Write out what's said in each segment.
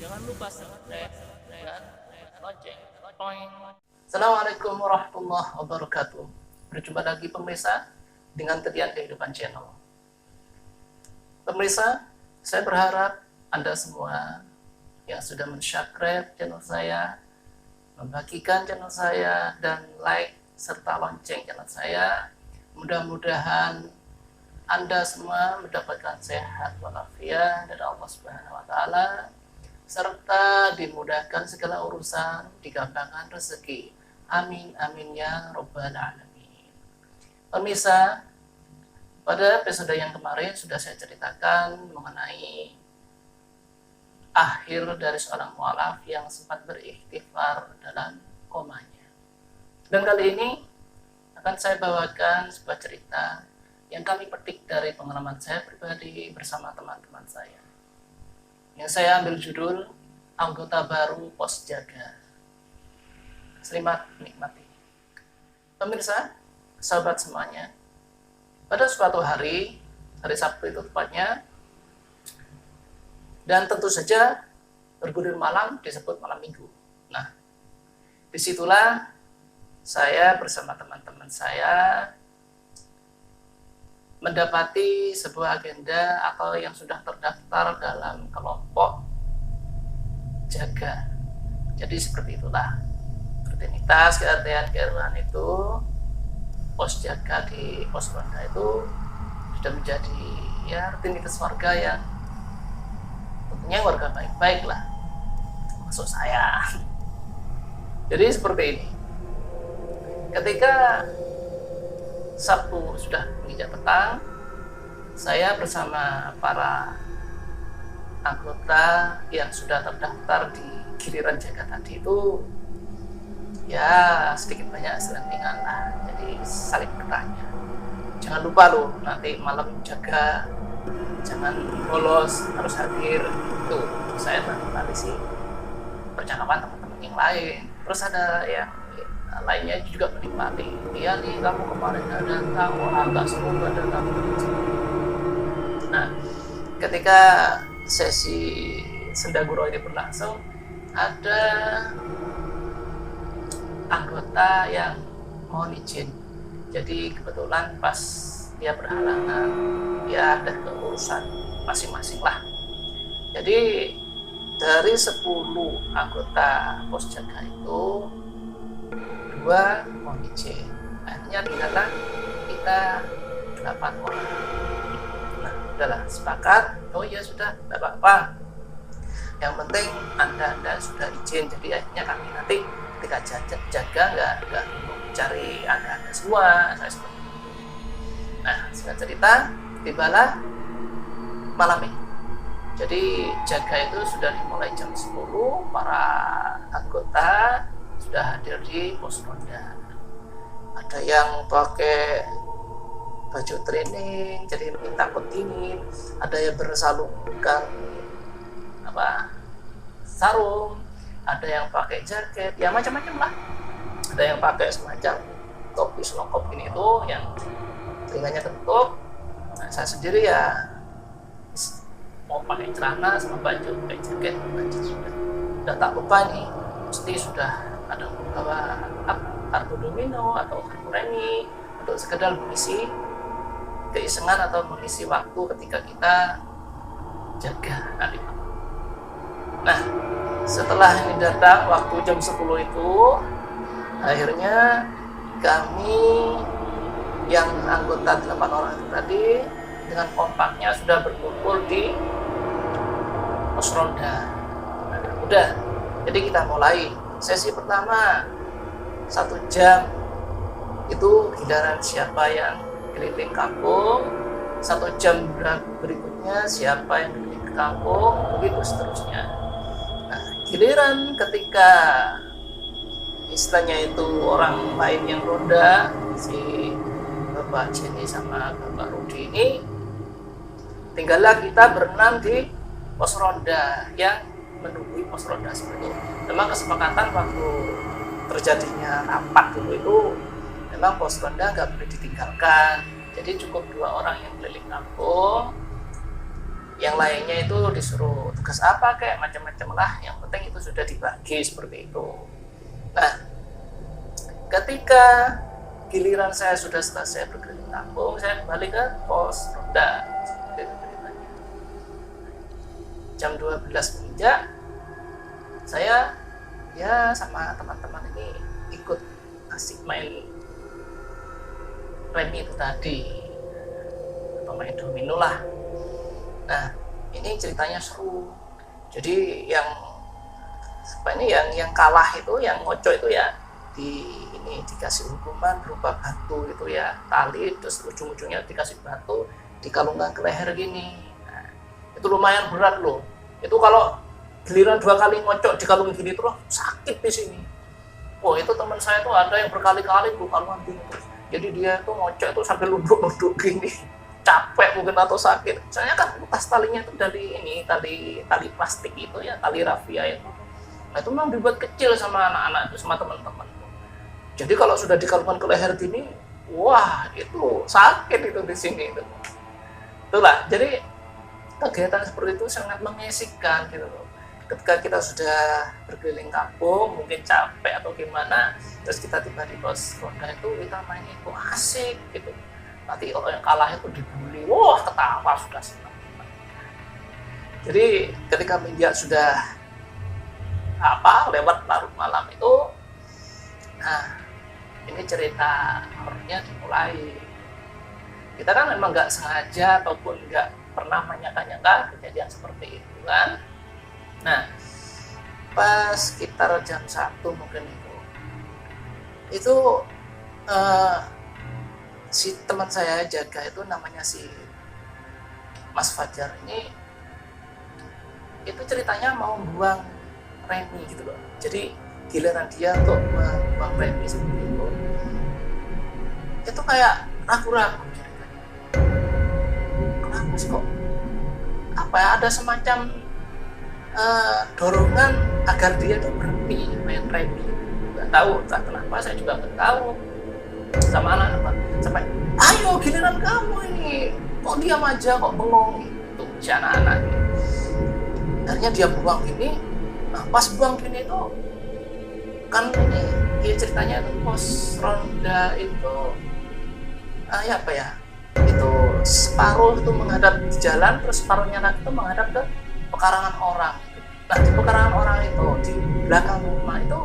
Jangan lupa subscribe dan lonceng. Assalamualaikum warahmatullahi wabarakatuh. Berjumpa lagi pemirsa dengan Tetian Kehidupan Channel. Pemirsa, saya berharap Anda semua yang sudah men-subscribe channel saya, membagikan channel saya, dan like serta lonceng channel saya, mudah-mudahan Anda semua mendapatkan sehat walafiat dari Allah Subhanahu wa Ta'ala, serta dimudahkan segala urusan, digampangkan rezeki. Amin amin ya robbal alamin. Pemirsa, pada episode yang kemarin sudah saya ceritakan mengenai akhir dari seorang mualaf yang sempat berikhtifar dalam komanya. Dan kali ini akan saya bawakan sebuah cerita yang kami petik dari pengalaman saya pribadi bersama teman-teman saya, yang saya ambil judul Anggota Baru Pos Jaga. Selamat menikmati. Pemirsa, sahabat semuanya, pada suatu hari Sabtu itu tepatnya, dan tentu saja bergulir malam disebut malam minggu. Nah, disitulah saya bersama teman-teman saya mendapati sebuah agenda atau yang sudah terdaftar dalam kelompok jaga. Jadi seperti itulah rutinitas keRT-an itu, pos jaga di pos ronda itu sudah menjadi ya rutinitas warga yang tentunya warga baik-baik lah, maksud saya. Jadi seperti ini, ketika Sabtu sudah menginjak petang, saya bersama para anggota yang sudah terdaftar di giliran jaga tadi itu ya sedikit banyak selentingan lah, jadi saling bertanya, jangan lupa loh nanti malam jaga, jangan bolos, harus hadir. Itu saya menganalisis percakapan teman-teman yang lain. Terus ada yang lainnya juga menikmati, iya nih kamu kemarin ada datang, wah agak seru ada kamu. Nah, ketika sesi sendaguro ini berlangsung, ada anggota yang mohon izin. Jadi kebetulan pas dia berhalangan, dia ada keurusan masing-masing lah. Jadi dari 10 anggota pos jaga itu 2 mohon izin, akhirnya tinggallah kita 8 orang. Nah, udahlah sepakat, oh iya sudah, tidak apa-apa, yang penting anda sudah izin. Jadi akhirnya kami nanti ketika jaga nggak cari anda semua. Saya seperti itu. Nah, singkat cerita, tibalah malam ini. Jadi jaga itu sudah dimulai jam 10, para anggota sudah hadir di pos ronda. Ada yang pakai baju training jadi lebih takut dingin, ada yang bersalungkan sarung, ada yang pakai jaket, ya macam-macam lah. Ada yang pakai semacam topi selongkop ini itu yang telinganya ketutup. Nah, saya sendiri ya mau pakai celana sama baju, pakai jaket, baju sudah tak lupa nih, mesti sudah ada membawa kartu domino atau kartu remi untuk sekedar mengisi keisengan atau mengisi waktu ketika kita jaga nanti. Nah, setelah ini datang waktu jam 10 itu, akhirnya kami yang anggota 8 orang itu tadi dengan kompaknya sudah berkumpul di pos ronda. Nah, udah, jadi kita mulai sesi pertama 1 jam itu giliran siapa yang keliling kampung, 1 jam berikutnya siapa yang keliling kampung, begitu seterusnya. Nah, giliran ketika istilahnya itu orang lain yang ronda, si Bapak Jenny sama Bapak Rudi ini, tinggallah kita berenam di pos ronda yang menunggu pos ronda seperti itu. Memang kesepakatan waktu terjadinya rapat dulu itu, memang pos ronda nggak boleh ditinggalkan. Jadi cukup 2 orang yang keliling kampung, yang lainnya itu disuruh tugas apa kayak macam-macam lah, yang penting itu sudah dibagi seperti itu. Nah, ketika giliran saya sudah selesai berkeliling kampung, saya kembali ke pos ronda. Jam 12 menginjak, saya ya sama teman-teman ini ikut asik main remi itu tadi, atau main domino lah. Nah, ini ceritanya seru. Jadi yang kalah itu, yang ngocok itu ya dikasih hukuman berupa batu itu ya, tali, terus ujung-ujungnya dikasih batu, dikalungkan ke leher gini. Nah, itu lumayan berat loh. Itu kalau giliran 2 kali ngocok dikalung gini terus sakit di sini. Oh, itu teman saya tuh ada yang berkali-kali kalungan gini terus. Jadi dia tuh ngocok tuh sampai lunduk-lunduk gini. Capek mungkin atau sakit. Soalnya kan bekas talinya itu dari tali plastik itu ya, tali rafia itu. Nah, itu memang dibuat kecil sama anak-anak itu, sama teman-teman. Jadi kalau sudah dikalungkan ke leher gini, wah itu sakit itu di sini itu. Itulah. Jadi kegiatan seperti itu sangat mengesikkan gitu loh. Ketika kita sudah berkeliling kampung, mungkin capek atau gimana, terus kita tiba di pos ronda itu kita main itu asik gitu. Nanti kalau yang kalah itu dibully, wah ketawa sudah senang. Jadi ketika media sudah lewat larut malam itu, nah ini cerita horornya dimulai. Kita kan memang nggak sengaja ataupun nggak pernah menyangka-nyangka kejadian seperti itu kan. Nah, pas sekitar jam 1 mungkin itu si teman saya jaga itu namanya si Mas Fajar ini, itu ceritanya mau buang remi gitu loh. Jadi giliran dia untuk membuang remi seperti itu kayak ragu-ragu ceritanya. Kenapa sih kok ada semacam dorongan agar dia tuh berhenti main remi. Nggak tahu entah kenapa, saya juga nggak tahu. Sama anak-anak sampai, ayo giliran kamu ini, kok diam aja, kok bengong gitu si anak-anak ini. Akhirnya dia buang ini. Nah, pas buang gini itu kan ini dia ceritanya itu pos ronda itu itu separuh itu menghadap di jalan, terus separuhnya lagi itu menghadap ke pekarangan orang. Nah, di pekarangan orang itu di belakang rumah itu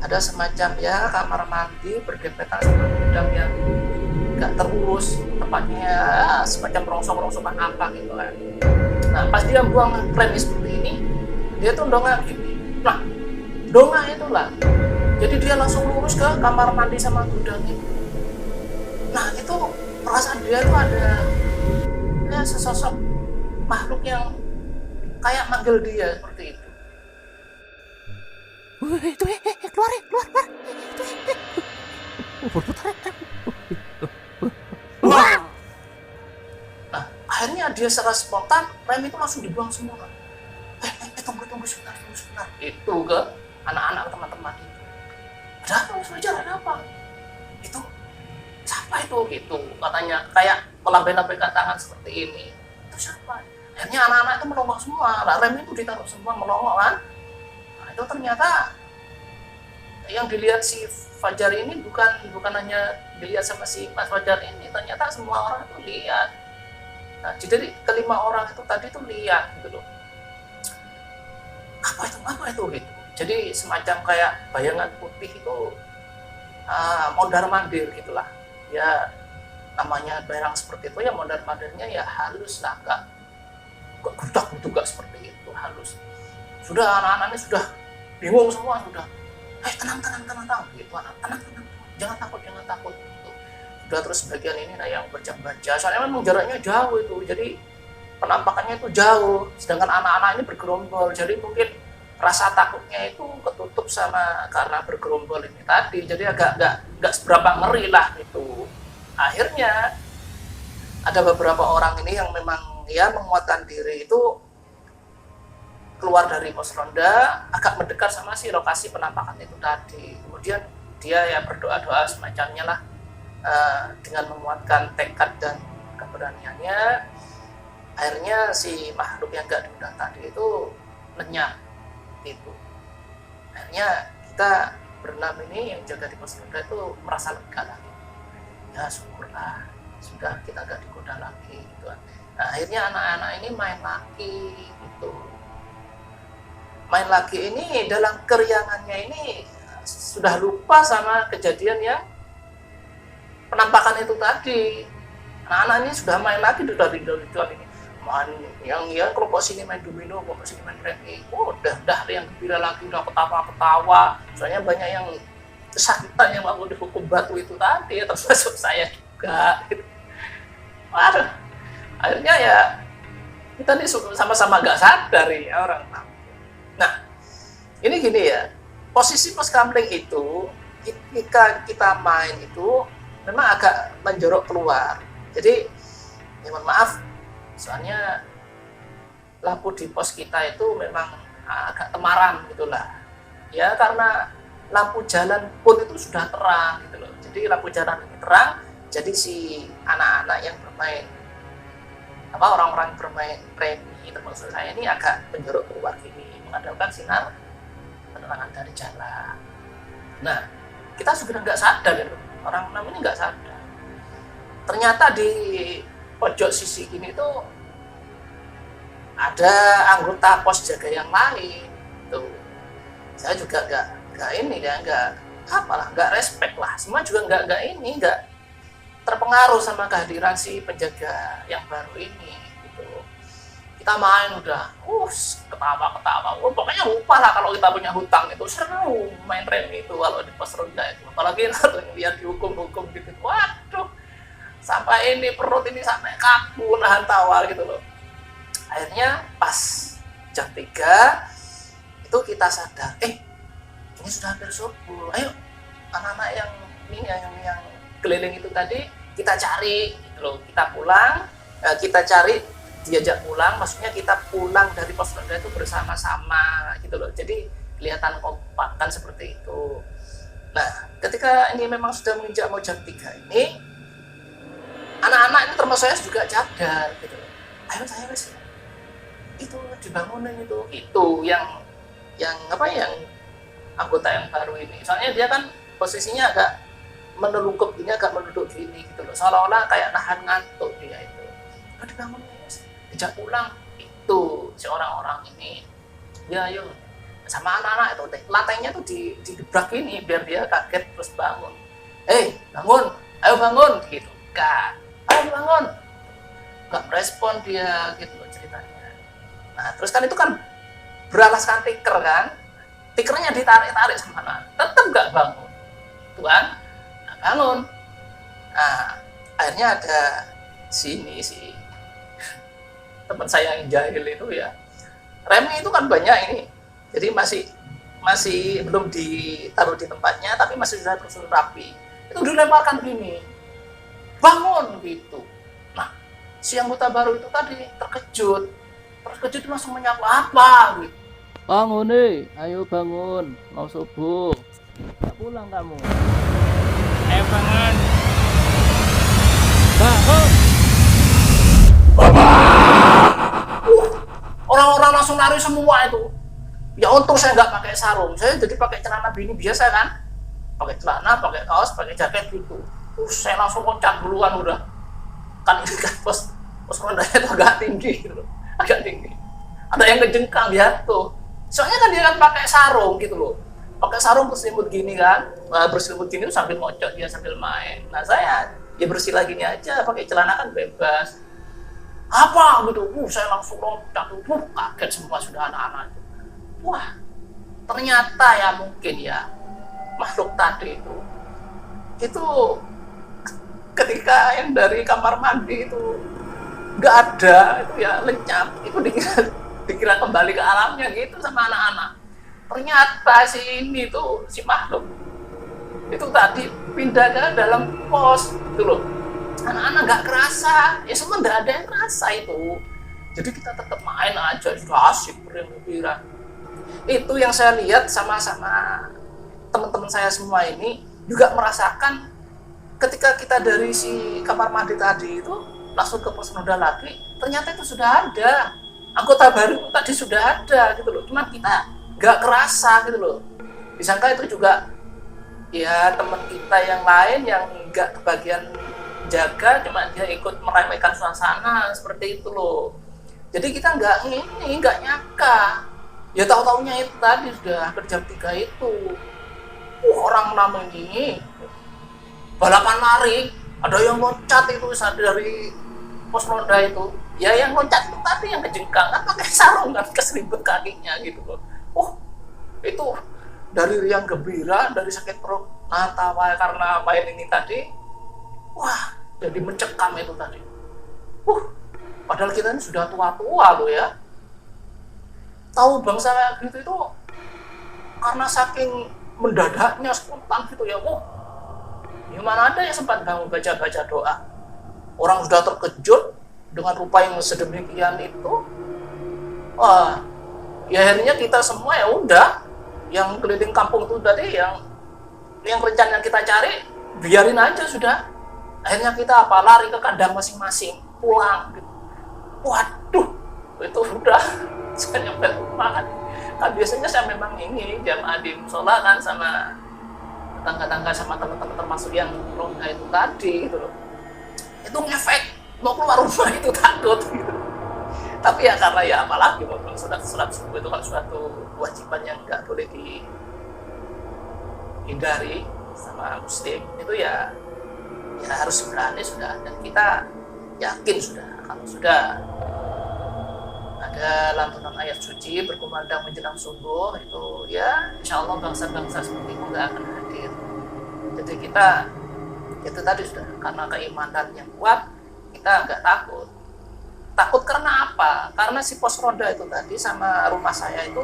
ada semacam ya kamar mandi berdempetan sama gudang yang nggak terurus, tempatnya semacam rongsok-rongsokan apa gitu kan. Nah, pas dia buang remi seperti ini, dia tuh dongak gini. Nah, dongak itulah. Jadi dia langsung lurus ke kamar mandi sama gudang itu. Nah, itu perasaan dia tuh ada ya sesosok makhluk yang kayak manggil dia seperti itu. Itu keluar. Berputar. Nah, akhirnya dia secara spontan rem itu langsung dibuang semua. Tunggu sebentar. Itu ke anak-anak teman-teman itu. Ada apa Mas Fajar? Ada apa? Itu siapa itu? Gitu katanya, kayak melambai-lambaikan tangan seperti ini. Itu siapa? Akhirnya anak-anak itu melongo semua. Nah, rem itu ditaruh semua melongo kan. Nah, itu ternyata yang dilihat si Fajar ini bukan hanya dilihat sama si Mas Fajar ini, ternyata semua orang itu lihat. Nah, jadi kelima orang itu tadi tuh lihat gitu loh. Apa itu gitu. Jadi semacam kayak bayangan putih itu mondar-mandir gitulah. Ya namanya barang seperti itu ya mondar-mandirnya ya halus lah, enggak gudak seperti itu, halus. Sudah anak-anak ini sudah bingung semua, sudah tenang gitu, tenang, jangan takut gitu. Sudah terus bagian ini yang baca, soalnya memang jaraknya jauh itu, jadi penampakannya itu jauh, sedangkan anak-anak ini bergerombol, jadi mungkin rasa takutnya itu ketutup sama karena bergerombol ini tadi, jadi agak nggak seberapa ngeri lah gitu. Akhirnya ada beberapa orang ini yang memang ya menguatkan diri itu keluar dari pos ronda, agak mendekat sama si lokasi penampakan itu tadi. Kemudian dia ya berdoa-doa semacamnya lah, dengan menguatkan tekad dan keberaniannya. Akhirnya si makhluk yang gak diundang tadi itu lenyap itu. Akhirnya kita berenam ini yang jaga di pos ronda itu merasa lega lagi. Ya syukurlah, sudah kita gak digoda lagi gitu. Nah akhirnya anak-anak ini main lagi gitu. Main lagi ini dalam keriangannya ini sudah lupa sama kejadian yang penampakan itu tadi. Anak-anak ini sudah main lagi, sudah tinggal ini main yang kelompok sini main domino, kelompok sini main remi. Oh udah yang gembira lagi, udah ketawa-ketawa. Soalnya banyak yang kesakitan yang mau dihukum batu itu tadi, termasuk saya juga. Gitu. Waduh, akhirnya ya kita nih sama-sama gak sadar ya orang. Nah, ini gini ya, posisi pos kamling itu ketika kita main itu memang agak menjorok keluar. Jadi, ya mohon maaf, soalnya lampu di pos kita itu memang agak temaram gitulah. Ya karena lampu jalan pun itu sudah terang gitu loh. Jadi lampu jalan ini terang, jadi si anak-anak yang bermain orang-orang bermain remi termasuk saya ini agak menjorok keluar gini, mengandalkan sinar penerangan dari jalan. Nah, kita sudah nggak sadar gitu. Orang namanya nggak sadar. Ternyata di pojok sisi ini tuh ada anggota pos jaga yang lain tuh. Saya juga nggak respect lah. Semua juga nggak terpengaruh sama kehadiran si penjaga yang baru ini gitu. Kita main udah ketawa-ketawa. Pokoknya lupa lah kalau kita punya hutang itu. Seru main remi itu kalau di pos ronda itu. Apalagi lihat dihukum-hukum gitu. Waduh, sampai ini perut ini sampai kaku nahan tawa gitu loh. Akhirnya pas jam 3 itu kita sadar, ini sudah hampir subuh. Ayo anak-anak yang ini yang keliling itu tadi kita cari gitu loh. Kita pulang, kita cari, diajak pulang, maksudnya kita pulang dari pos ronda itu bersama-sama gitu loh. Jadi kelihatan kompak kan seperti itu. Nah, ketika ini memang sudah menginjak mau jam 3 ini, anak-anak ini termasuk saya juga cadar gitu loh. Ayo saya wes itu dibangunin itu yang anggota yang baru ini. Soalnya dia kan posisinya agak menelungkup gini, agak menunduk gini gitu loh. Seolah-olah kayak nahan ngantuk dia itu. Kalau dibangunin, dijak pulang itu si orang-orang ini. Ya yuk, sama anak-anak itu lantainya tuh digebrak ini biar dia kaget terus bangun. Bangun, ayo bangun gitu kan. Ayo bangun. Nggak merespon dia gitu loh ceritanya. Nah terus kan itu kan beralaskan tiker kan. Tikernya ditarik-tarik sama anak. Tetap nggak bangun. Tuhan, nggak bangun. Nah akhirnya ada si teman saya yang jahil itu ya. Remi itu kan banyak ini. Jadi masih belum ditaruh di tempatnya tapi masih sudah tersusun rapi. Itu dilemparkan gini. Bangun gitu. Nah, si anggota baru itu tadi terkejut langsung menyapa apa gitu. Bangun nih, ayo bangun, mau subuh. Gak pulang kamu. Ayo bangun. Bangun. Orang-orang langsung lari semua itu. Ya untung saya nggak pakai sarung, saya jadi pakai celana bini biasa kan. Pakai celana, pakai kaos, pakai jaket gitu. Saya langsung loncat duluan udah. Kan ini kan pos rondanya itu agak tinggi gitu loh. Agak tinggi. Ada yang ngejengkang jatuh. Soalnya kan dia kan pakai sarung gitu loh. Pakai sarung berselimut gini kan. Nah, berselimut gini tuh sambil ngocok dia sambil main. Nah saya ya bersila gini aja, pakai celana kan bebas. Apa gitu? Saya langsung loncat tuh. Kaget semua sudah anak-anak. Wah, ternyata ya mungkin ya makhluk tadi itu ketika yang dari kamar mandi itu nggak ada, itu ya lenyap, itu dikira kembali ke alamnya gitu sama anak-anak. Ternyata si makhluk itu tadi pindah ke dalam pos gitu loh. Anak-anak nggak kerasa, ya semua nggak ada yang kerasa itu. Jadi kita tetap main aja, sudah asik bergembira. Itu yang saya lihat sama-sama teman-teman saya semua ini juga merasakan ketika kita dari si kamar mandi tadi itu langsung ke pos ronda lagi, ternyata itu sudah ada anggota baru tadi, sudah ada gitu loh, cuman kita nggak kerasa gitu loh, disangka itu juga ya teman kita yang lain yang nggak kebagian jaga, cuma dia ikut meremehkan suasana seperti itu loh. Jadi kita nggak nyangka, ya tahu-taunya itu tadi sudah hampir jam 3 itu orang namanya balapan lari, ada yang loncat itu dari pos ronda itu, ya yang loncat itu tadi yang kejengkang kan pakai sarung kan, keseribet kakinya gitu loh. Itu dari riang gembira, dari sakit perut, tawa karena main ini tadi, wah jadi mencekam itu tadi. Padahal kita ini sudah tua-tua loh ya. Tahu bangsa gitu itu karena saking mendadaknya spontan gitu ya. Gimana ada yang sempat bangun baca-baca doa. Orang sudah terkejut dengan rupa yang sedemikian itu. Ya akhirnya kita semua ya udah, yang keliling kampung itu tadi, yang rencana kita cari, biarin aja sudah. Akhirnya kita lari ke kandang masing-masing, pulang gitu. Waduh, itu udah saya nyampe rumah kan biasanya saya memang ini jamaah di musola kan sama tetangga-tetangga sama teman-teman termasuk yang ronda itu tadi gitu loh. Itu ngefek, mau keluar rumah itu takut gitu. Tapi ya karena ya apalagi mau sholat subuh itu kan suatu kewajiban yang nggak boleh dihindari sama muslim, itu ya harus berani sudah, dan kita yakin sudah kalau sudah ada lantunan ayat suci berkumandang menjelang subuh itu ya insya Allah bangsa-bangsa seperti itu nggak akan hadir. Jadi kita itu tadi sudah karena keimanan yang kuat, kita nggak takut karena apa? Karena si pos ronda itu tadi sama rumah saya itu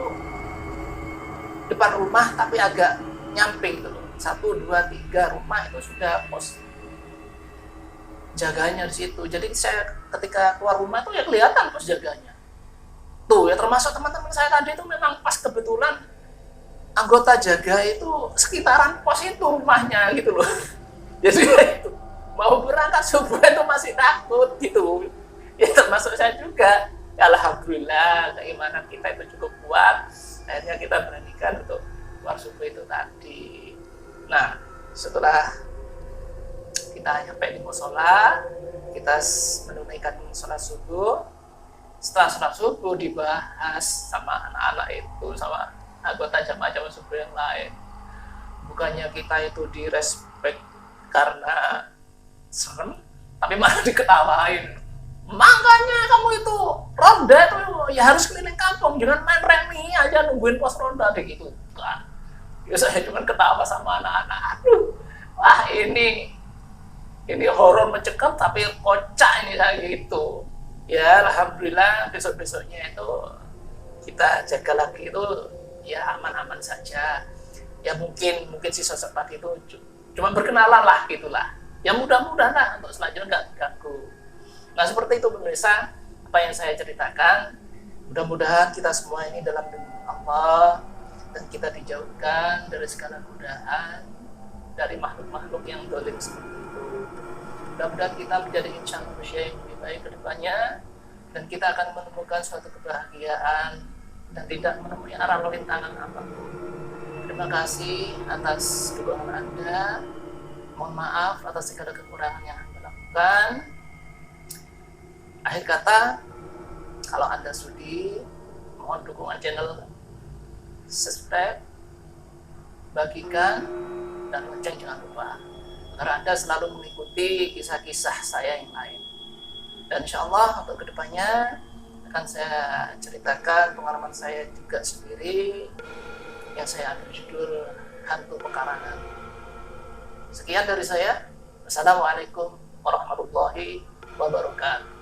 depan rumah tapi agak nyamping gitu loh, 1, 2, 3 rumah itu sudah pos jaganya di situ. Jadi saya ketika keluar rumah itu ya kelihatan pos jaganya. Tuh ya, termasuk teman-teman saya tadi itu memang pas kebetulan anggota jaga itu sekitaran pos itu rumahnya gitu loh. Jadi itu mau berangkat subuh itu masih takut gitu. Ya termasuk saya juga. Alhamdulillah keimanan kita itu cukup kuat. Akhirnya kita beranikan untuk keluar subuh itu tadi. Nah, setelah kita nyampe di musola, kita menunaikan sholat subuh. Setelah sholat subuh dibahas sama anak-anak itu, sama anggota jamaah subuh yang lain. Bukannya kita itu direspek karena serem, tapi malah diketawain. Makanya kamu itu ronda itu ya harus keliling kampung, jangan main remi aja nungguin pos ronda kayak gitu kan. Ya saya cuma ketawa sama anak-anak. Aduh, wah ini horor mencekam tapi kocak ini saya gitu. Ya alhamdulillah besok-besoknya itu kita jaga lagi itu ya aman-aman saja. Ya mungkin si sosok tadi itu cuma berkenalan lah gitulah. Ya mudah-mudahan lah untuk selanjutnya nggak ganggu. Nah seperti itu pemirsa apa yang saya ceritakan. Mudah-mudahan kita semua ini dalam lindungan Allah dan kita dijauhkan dari segala godaan dari makhluk-makhluk yang dolim seperti itu. Mudah-mudahan kita menjadi insan manusia yang lebih baik ke depannya, dan kita akan menemukan suatu kebahagiaan dan tidak menemui arah rintangan apapun. Terima kasih atas dukungan Anda. Mohon maaf atas segala kekurangan yang Anda lakukan. Akhir kata, kalau Anda sudi, mohon dukungan channel, subscribe, bagikan, dan lonceng jangan lupa, agar Anda selalu mengikuti kisah-kisah saya yang lain. Dan insya Allah untuk kedepannya akan saya ceritakan pengalaman saya juga sendiri yang saya ambil judul Hantu Pekarangan. Sekian dari saya. Wassalamualaikum warahmatullahi wabarakatuh.